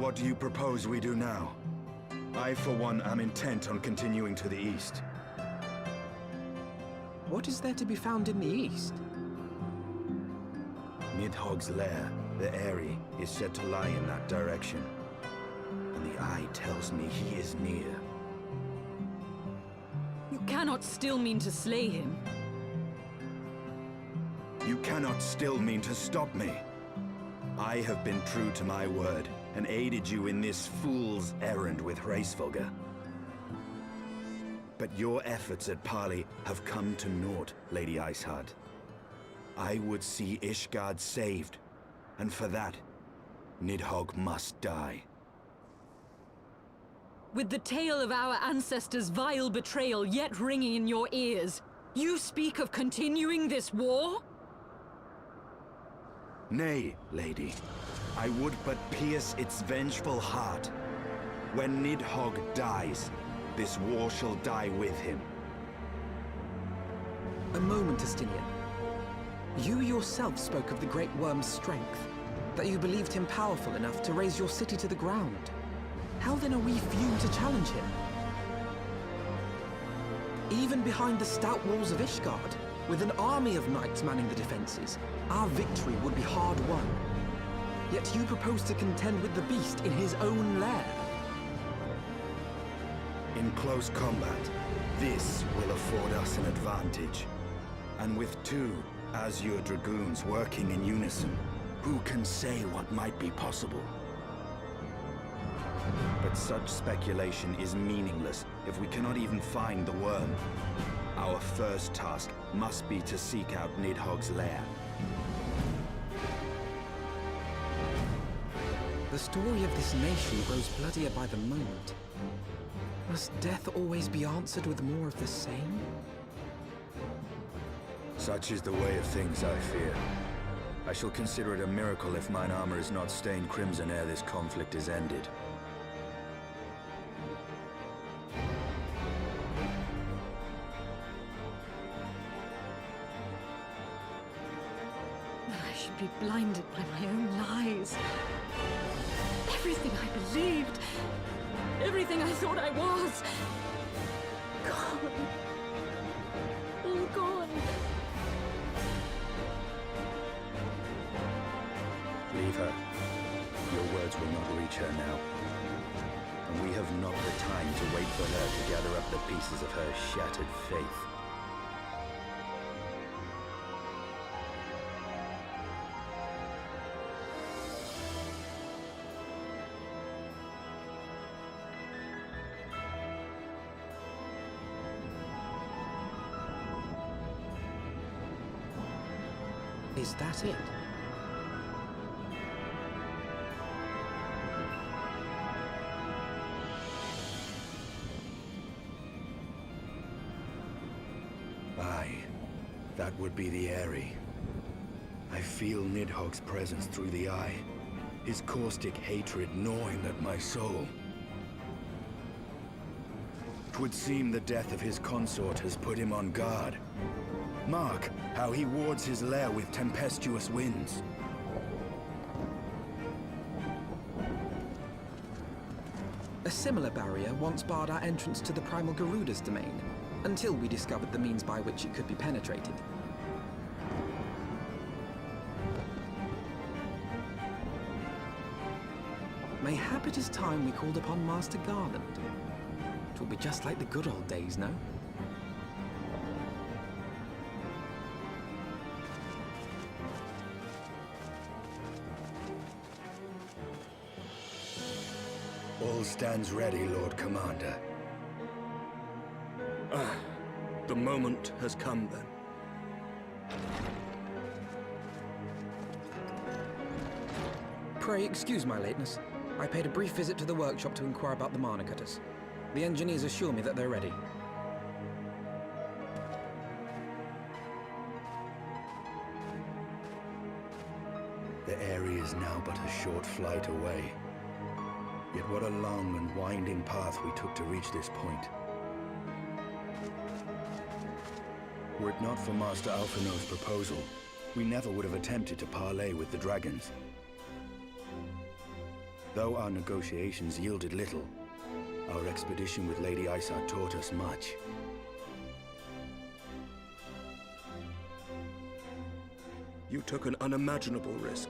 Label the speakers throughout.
Speaker 1: what do you propose we do now? I, for one, am intent on continuing to the east.
Speaker 2: What is there to be found in the east?
Speaker 1: Nidhogg's lair, the Eyrie, is said to lie in that direction. And the eye tells me he is near.
Speaker 3: You cannot still mean to slay him.
Speaker 1: You cannot still mean to stop me. I have been true to my word, and aided you in this fool's errand with Hraesvelgr. But your efforts at parley have come to naught, Lady Icehard. I would see Ishgard saved, and for that, Nidhogg must die.
Speaker 3: With the tale of our ancestors' vile betrayal yet ringing in your ears, you speak of continuing this war?
Speaker 1: Nay, lady. I would but pierce its vengeful heart. When Nidhogg dies, this war shall die with him.
Speaker 2: A moment, Estinian. You yourself spoke of the Great Worm's strength, that you believed him powerful enough to raise your city to the ground. How then are we few to challenge him? Even behind the stout walls of Ishgard, with an army of knights manning the defenses, our victory would be hard won. Yet you propose to contend with the beast in his own lair.
Speaker 1: In close combat, this will afford us an advantage. And with two Azure Dragoons working in unison, who can say what might be possible? But such speculation is meaningless if we cannot even find the worm. Our first task must be to seek out Nidhogg's lair.
Speaker 2: The story of this nation grows bloodier by the moment. Must death always be answered with more of the same?
Speaker 1: Such is the way of things, I fear. I shall consider it a miracle if mine armor is not stained crimson ere this conflict is ended.
Speaker 3: I should be blinded by my own lies. Everything I believed, everything I thought I was, gone. All gone.
Speaker 1: Leave her. Your words will not reach her now. And we have not the time to wait for her to gather up the pieces of her shattered faith.
Speaker 2: Is that it?
Speaker 1: Aye, that would be the Eyrie. I feel Nidhogg's presence through the eye, his caustic hatred gnawing at my soul. 'Twould seem the death of his consort has put him on guard. Mark how he wards his lair with tempestuous winds.
Speaker 2: A similar barrier once barred our entrance to the primal Garuda's domain, until we discovered the means by which it could be penetrated. Mayhap it is time we called upon Master Garland. It will be just like the good old days, no?
Speaker 1: All stands ready, Lord Commander.
Speaker 4: The moment has come then.
Speaker 2: Pray excuse my lateness. I paid a brief visit to the workshop to inquire about the mana cutters. The engineers assure me that they're ready.
Speaker 1: The Eyrie is now but a short flight away. Yet what a long and winding path we took to reach this point. Were it not for Master Alphinaud's proposal, we never would have attempted to parley with the dragons. Though our negotiations yielded little, our expedition with Lady Isar taught us much.
Speaker 4: You took an unimaginable risk.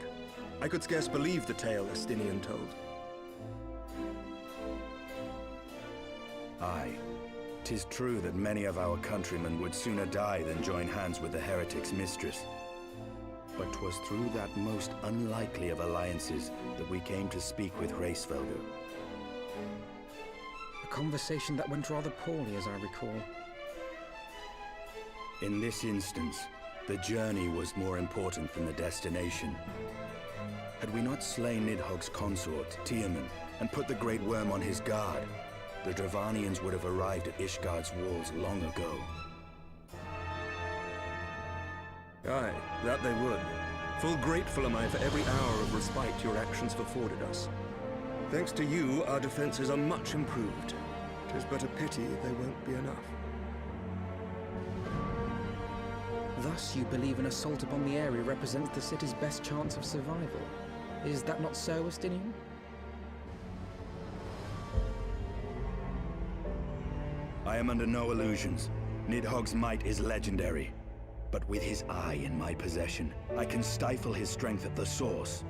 Speaker 4: I could scarce believe the tale Estinian told.
Speaker 1: Aye. 'Tis true that many of our countrymen would sooner die than join hands with the heretic's mistress. But 'twas through that most unlikely of alliances that we came to speak with Hraesvelgr.
Speaker 2: A conversation that went rather poorly, as I recall.
Speaker 1: In this instance, the journey was more important than the destination. Had we not slain Nidhogg's consort, Tiaman, and put the Great Worm on his guard, the Dravanians would have arrived at Ishgard's walls long ago.
Speaker 4: Aye, that they would. Full grateful am I for every hour of respite your actions have afforded us. Thanks to you, our defenses are much improved. 'Tis but a pity they won't be enough.
Speaker 2: Thus, you believe an assault upon the area represents the city's best chance of survival. Is that not so, Estinian?
Speaker 1: I am under no illusions. Nidhogg's might is legendary. But with his eye in my possession, I can stifle his strength at the source.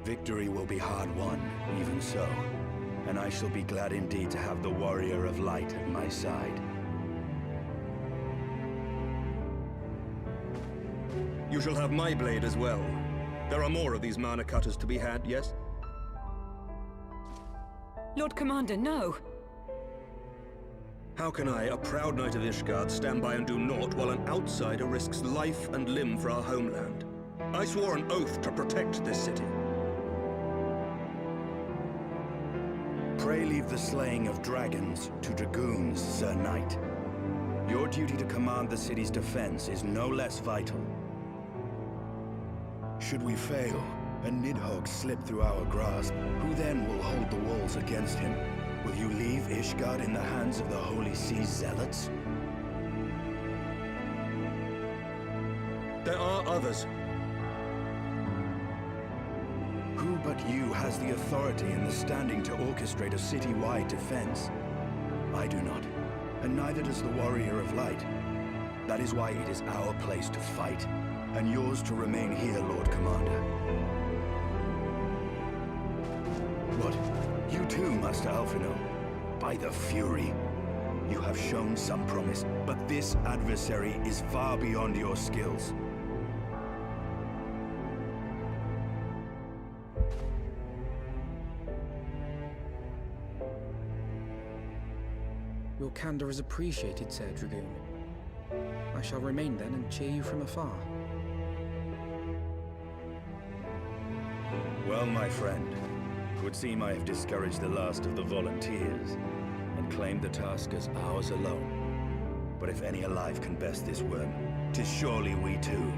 Speaker 1: Victory will be hard won, even so. And I shall be glad indeed to have the Warrior of Light at my side.
Speaker 4: You shall have my blade as well. There are more of these mana cutters to be had, yes?
Speaker 3: Lord Commander, no!
Speaker 4: How can I, a proud knight of Ishgard, stand by and do naught while an outsider risks life and limb for our homeland? I swore an oath to protect this city.
Speaker 1: Pray leave the slaying of dragons to dragoons, Sir Knight. Your duty to command the city's defense is no less vital. Should we fail, and Nidhogg slip through our grasp, who then will hold the walls against him? Will you leave Ishgard in the hands of the Holy Sea's zealots?
Speaker 4: There are others.
Speaker 1: Who but you has the authority and the standing to orchestrate a city-wide defense? I do not, and neither does the Warrior of Light. That is why it is our place to fight, and yours to remain here, Lord Commander. What? You too, Master Alphino? By the Fury! You have shown some promise, but this adversary is far beyond your skills.
Speaker 2: Your candor is appreciated, Sir Dragoon. I shall remain then and cheer you from afar.
Speaker 1: Well, my friend, it would seem I have discouraged the last of the volunteers, and claimed the task as ours alone. But if any alive can best this worm, 'tis surely we too.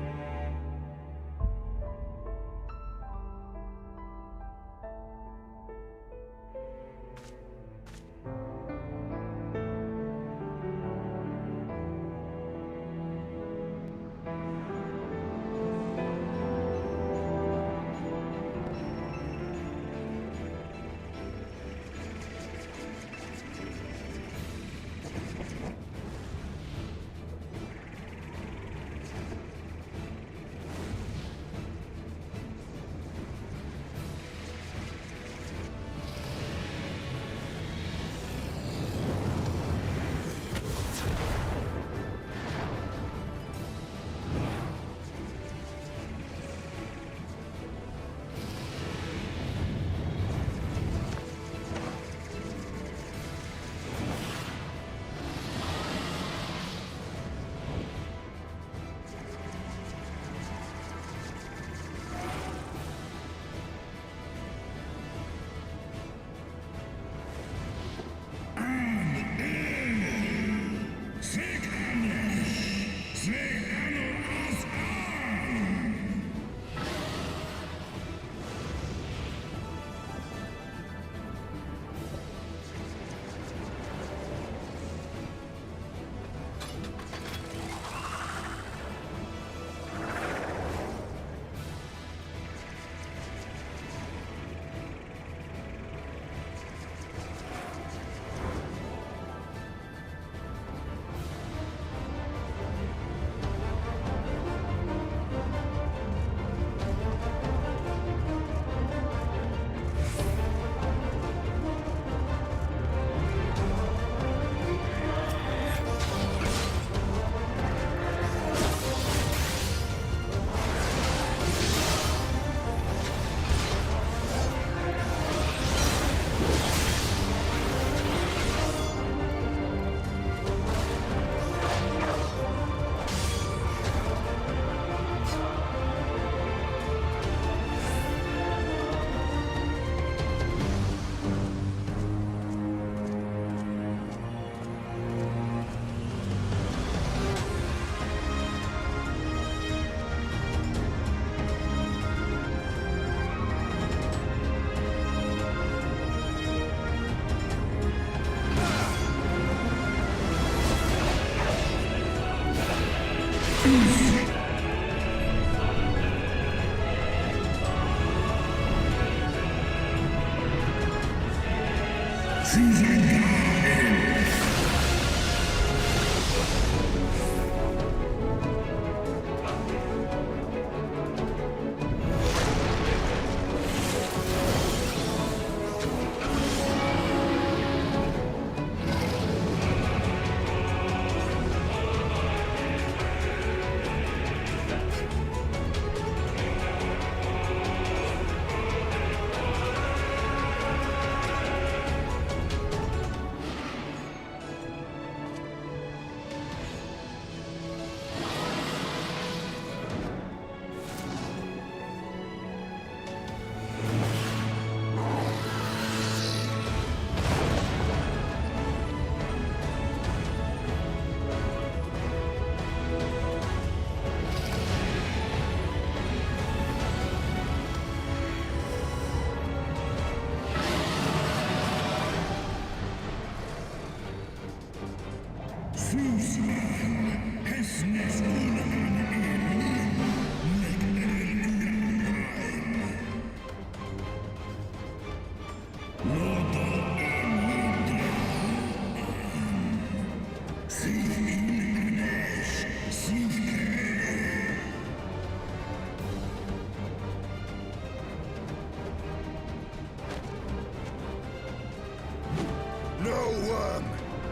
Speaker 1: No worm!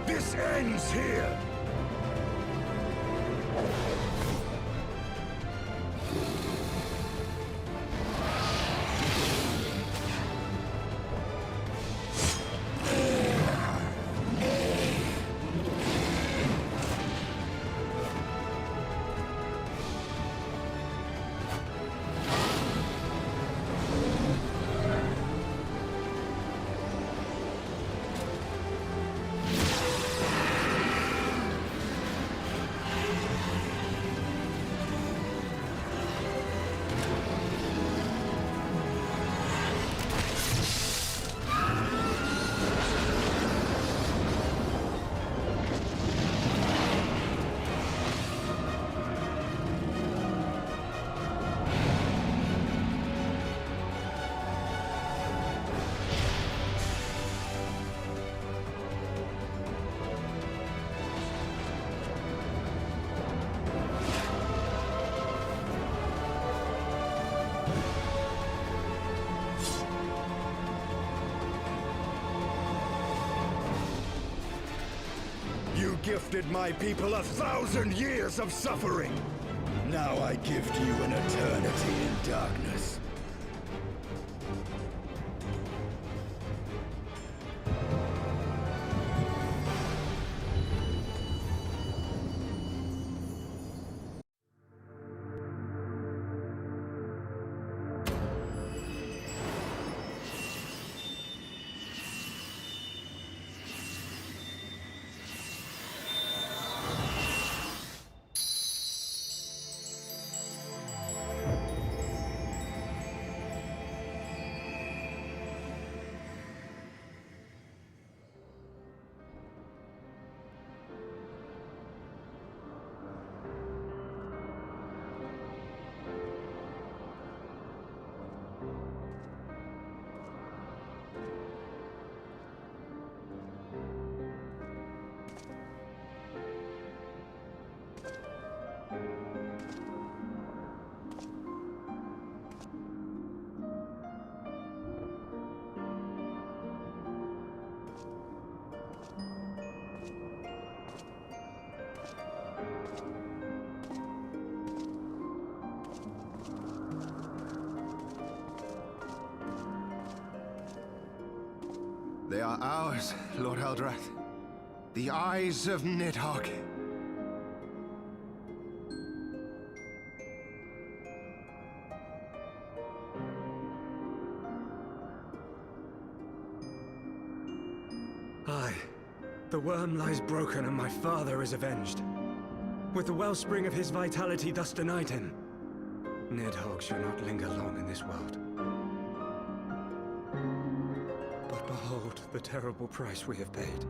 Speaker 1: This ends here! You gifted my people 1,000 years of suffering. Now I gift you an eternity in darkness.
Speaker 5: They are ours, Lord Eldrath. The eyes of Nidhogg.
Speaker 4: Aye. The worm lies broken and my father is avenged. With the wellspring of his vitality thus denied him, Nidhogg shall not linger long in this world. But behold the terrible price we have paid.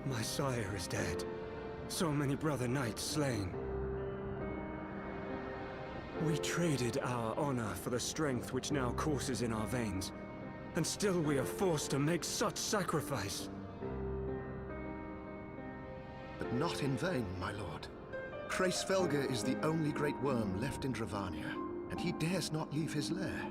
Speaker 4: My sire is dead. So many brother knights slain. We traded our honor for the strength which now courses in our veins. And still we are forced to make such sacrifice.
Speaker 5: But not in vain, my lord. Hraesvelgr is the only great worm left in Dravania, and he dares not leave his lair.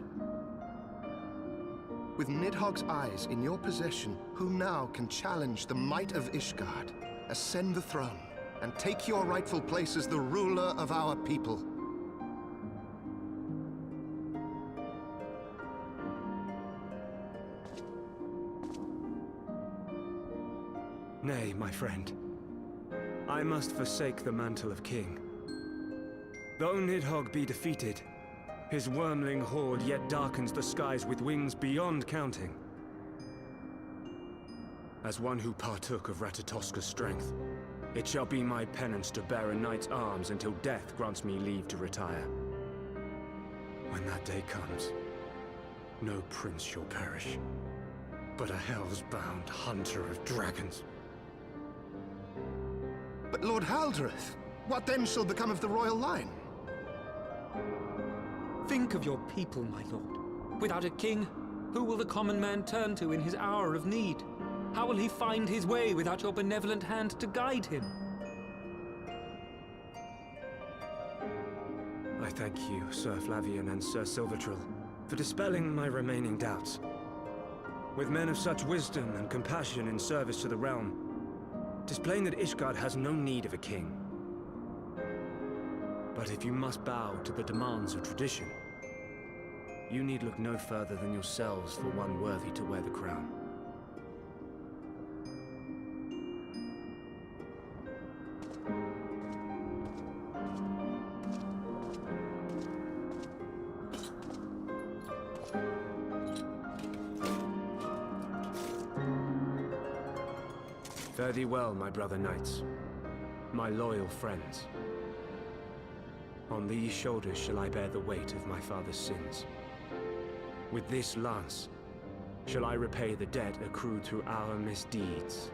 Speaker 5: With Nidhogg's eyes in your possession, who now can challenge the might of Ishgard, ascend the throne, and take your rightful place as the ruler of our people?
Speaker 4: Nay, my friend. I must forsake the mantle of king. Though Nidhogg be defeated, his wormling horde yet darkens the skies with wings beyond counting. As one who partook of Ratatoska's strength, it shall be my penance to bear a knight's arms until death grants me leave to retire. When that day comes, no prince shall perish, but a hell's-bound hunter of dragons.
Speaker 5: But Lord Haldreth, what then shall become of the royal line?
Speaker 6: Think of your people, my lord. Without a king, who will the common man turn to in his hour of need? How will he find his way without your benevolent hand to guide him?
Speaker 4: I thank you, Sir Flavian and Sir Silvertrill, for dispelling my remaining doubts. With men of such wisdom and compassion in service to the realm, 'tis plain that Ishgard has no need of a king. But if you must bow to the demands of tradition, you need look no further than yourselves for one worthy to wear the crown. Fare thee well, my brother knights, my loyal friends. On these shoulders shall I bear the weight of my father's sins. With this lance shall I repay the debt accrued through our misdeeds.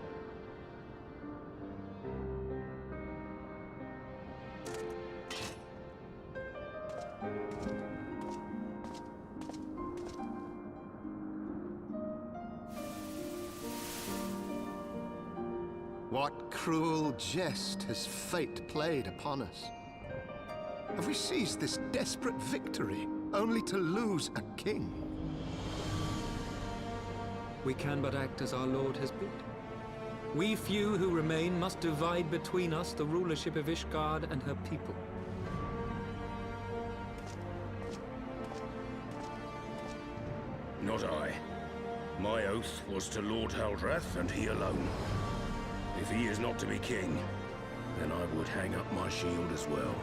Speaker 5: What cruel jest has fate played upon us? Have we seized this desperate victory only to lose a king?
Speaker 6: We can but act as our lord has bid. We few who remain must divide between us the rulership of Ishgard and her people.
Speaker 7: Not I. My oath was to Lord Haldrath, and he alone. If he is not to be king, then I would hang up my shield as well.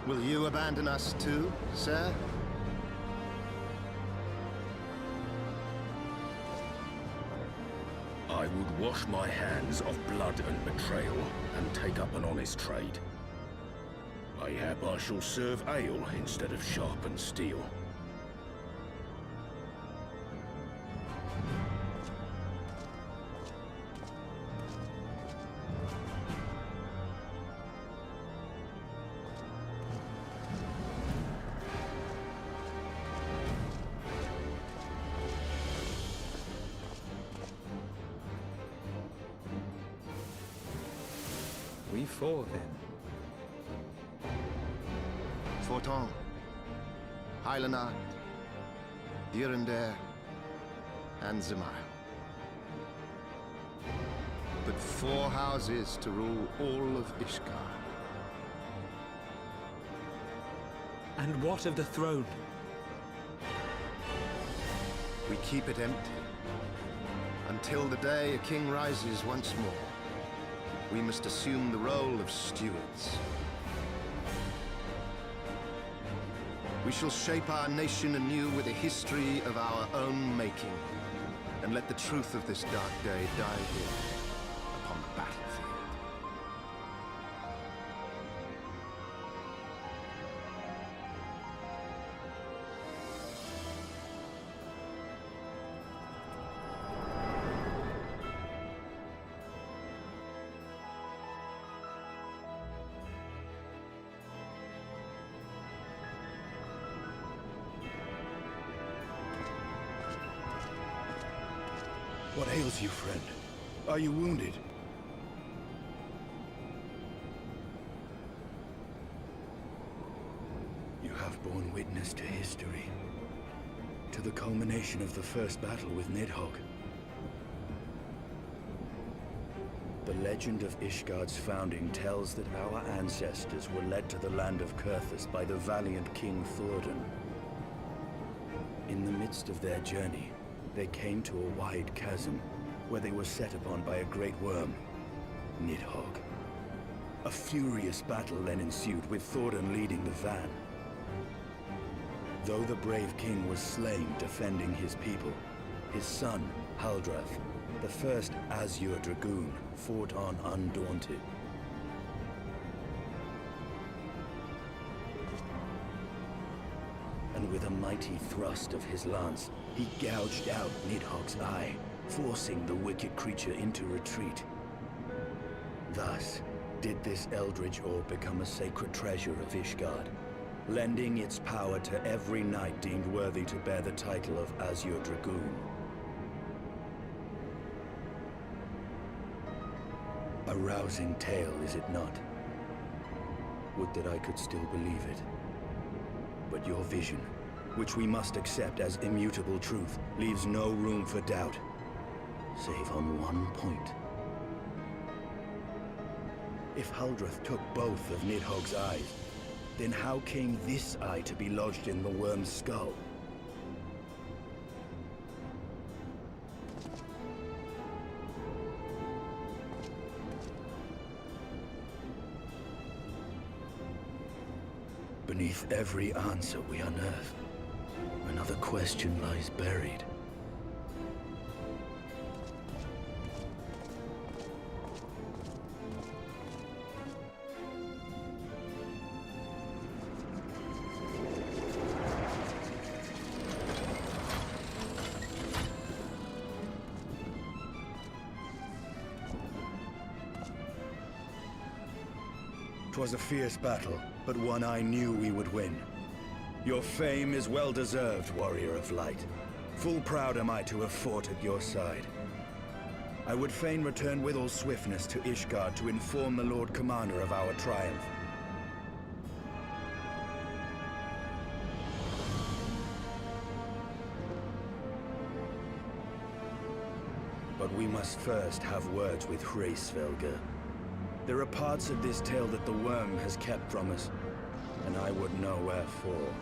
Speaker 5: Will you abandon us too, sir?
Speaker 7: I would wash my hands of blood and betrayal, and take up an honest trade. Mayhap I shall serve ale instead of sharpened steel.
Speaker 2: We four, then.
Speaker 5: Forton, Heilenard, Dyrendare, and Zemile. But 4 houses to rule all of Ishgard.
Speaker 6: And what of the throne?
Speaker 5: We keep it empty. Until the day a king rises once more, we must assume the role of stewards. We shall shape our nation anew with a history of our own making, and let the truth of this dark day die here, upon the battlefield.
Speaker 1: What ails you, friend? Are you wounded? You have borne witness to history. To the culmination of the first battle with Nidhogg. The legend of Ishgard's founding tells that our ancestors were led to the land of Kurthus by the valiant King Thordan. In the midst of their journey, they came to a wide chasm, where they were set upon by a great worm, Nidhogg. A furious battle then ensued, with Thordan leading the van. Though the brave king was slain defending his people, his son, Haldrath, the first Azure Dragoon, fought on undaunted. And with a mighty thrust of his lance, he gouged out Nidhogg's eye, forcing the wicked creature into retreat. Thus, did this eldritch orb become a sacred treasure of Ishgard, lending its power to every knight deemed worthy to bear the title of Azure Dragoon. A rousing tale, is it not? Would that I could still believe it. But your vision, which we must accept as immutable truth, leaves no room for doubt, save on one point. If Haldrath took both of Nidhogg's eyes, then how came this eye to be lodged in the worm's skull? Beneath every answer we unearth, another question lies buried. 'Twas a fierce battle, but one I knew we would win. Your fame is well deserved, warrior of light. Full proud am I to have fought at your side. I would fain return with all swiftness to Ishgard to inform the Lord Commander of our triumph. But we must first have words with Hraesvelgr. There are parts of this tale that the worm has kept from us, and I would know wherefore.